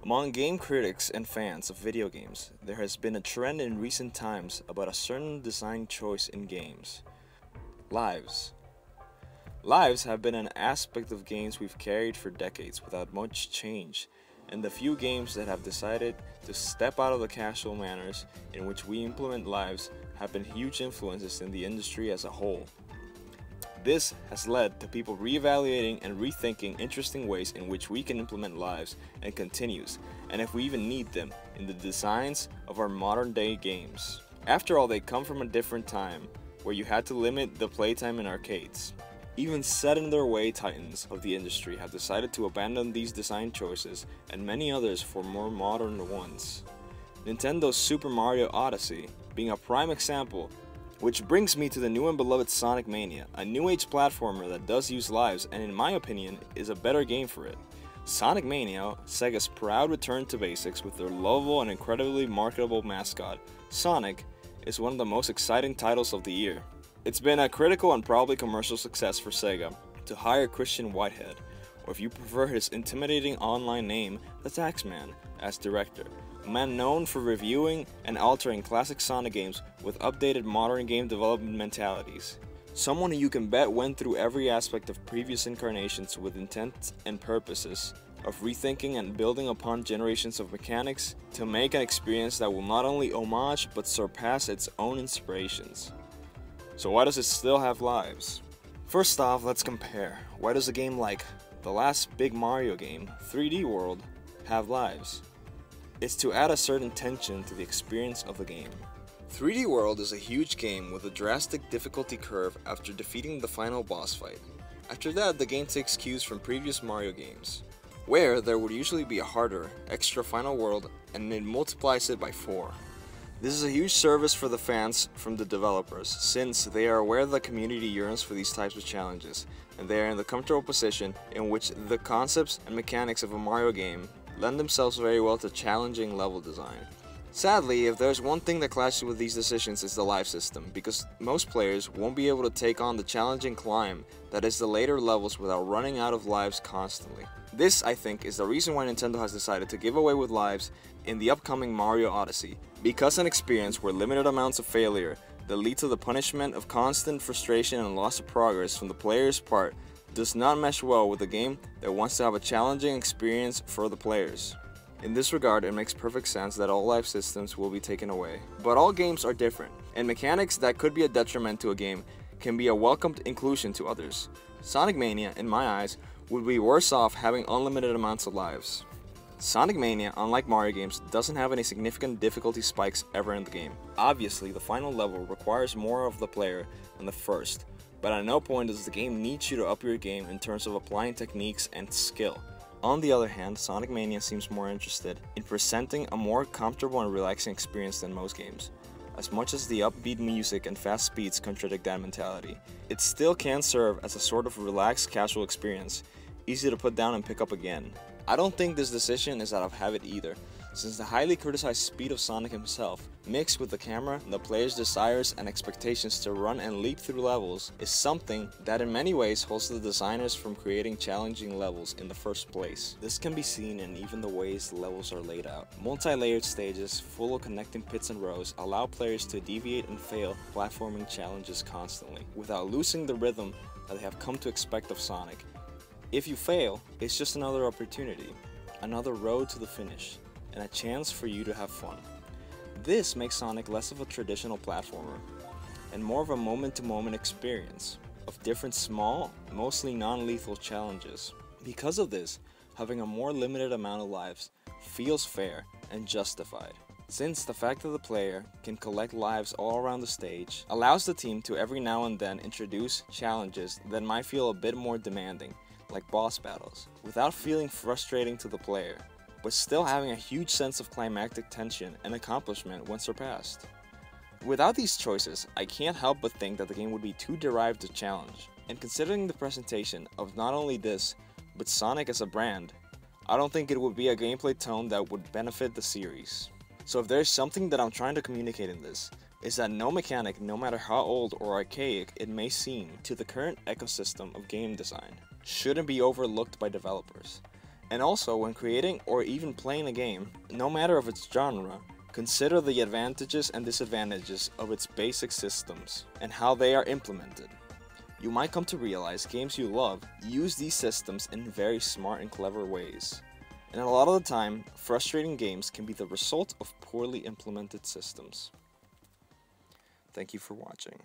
Among game critics and fans of video games, there has been a trend in recent times about a certain design choice in games. Lives. Lives have been an aspect of games we've carried for decades without much change, and the few games that have decided to step out of the casual manners in which we implement lives have been huge influences in the industry as a whole. This has led to people reevaluating and rethinking interesting ways in which we can implement lives and continues, and if we even need them, in the designs of our modern day games. After all, they come from a different time, where you had to limit the playtime in arcades. Even set-in-their-way titans of the industry have decided to abandon these design choices and many others for more modern ones. Nintendo's Super Mario Odyssey being a prime example. Which brings me to the new and beloved Sonic Mania, a new age platformer that does use lives and in my opinion is a better game for it. Sonic Mania, Sega's proud return to basics with their lovable and incredibly marketable mascot, Sonic, is one of the most exciting titles of the year. It's been a critical and probably commercial success for Sega to hire Christian Whitehead, or if you prefer his intimidating online name, the Taxman, as director. A man known for reviewing and altering classic Sonic games with updated modern game development mentalities. Someone who you can bet went through every aspect of previous incarnations with intent and purposes of rethinking and building upon generations of mechanics to make an experience that will not only homage but surpass its own inspirations. So why does it still have lives? First off, let's compare. Why does a game like the last big Mario game, 3D World, have lives? It's to add a certain tension to the experience of the game. 3D World is a huge game with a drastic difficulty curve after defeating the final boss fight. After that, the game takes cues from previous Mario games, where there would usually be a harder, extra final world and it multiplies it by 4. This is a huge service for the fans from the developers, since they are aware the community yearns for these types of challenges, and they are in the comfortable position in which the concepts and mechanics of a Mario game lend themselves very well to challenging level design. Sadly, if there's one thing that clashes with these decisions, it's the life system, because most players won't be able to take on the challenging climb that is the later levels without running out of lives constantly. This, I think, is the reason why Nintendo has decided to give away with lives in the upcoming Mario Odyssey, because an experience where limited amounts of failure that lead to the punishment of constant frustration and loss of progress from the player's part does not mesh well with a game that wants to have a challenging experience for the players. In this regard, it makes perfect sense that all life systems will be taken away. But all games are different, and mechanics that could be a detriment to a game can be a welcomed inclusion to others. Sonic Mania, in my eyes, would be worse off having unlimited amounts of lives. Sonic Mania, unlike Mario games, doesn't have any significant difficulty spikes ever in the game. Obviously, the final level requires more of the player than the first, but at no point does the game need you to up your game in terms of applying techniques and skill. On the other hand, Sonic Mania seems more interested in presenting a more comfortable and relaxing experience than most games. As much as the upbeat music and fast speeds contradict that mentality, it still can serve as a sort of relaxed casual experience, easy to put down and pick up again. I don't think this decision is out of habit either, since the highly criticized speed of Sonic himself, mixed with the camera and the player's desires and expectations to run and leap through levels, is something that in many ways holds the designers from creating challenging levels in the first place. This can be seen in even the ways the levels are laid out. Multi-layered stages full of connecting pits and rows allow players to deviate and fail platforming challenges constantly, without losing the rhythm that they have come to expect of Sonic. If you fail, it's just another opportunity, another road to the finish, and a chance for you to have fun. This makes Sonic less of a traditional platformer, and more of a moment-to-moment experience of different small, mostly non-lethal challenges. Because of this, having a more limited amount of lives feels fair and justified, since the fact that the player can collect lives all around the stage allows the team to every now and then introduce challenges that might feel a bit more demanding, like boss battles, without feeling frustrating to the player, but still having a huge sense of climactic tension and accomplishment when surpassed. Without these choices, I can't help but think that the game would be too derived to challenge, and considering the presentation of not only this, but Sonic as a brand, I don't think it would be a gameplay tone that would benefit the series. So if there's something that I'm trying to communicate in this, is that no mechanic, no matter how old or archaic it may seem to the current ecosystem of game design, shouldn't be overlooked by developers. And also, when creating or even playing a game, no matter of its genre, consider the advantages and disadvantages of its basic systems and how they are implemented. You might come to realize games you love use these systems in very smart and clever ways. And a lot of the time, frustrating games can be the result of poorly implemented systems. Thank you for watching.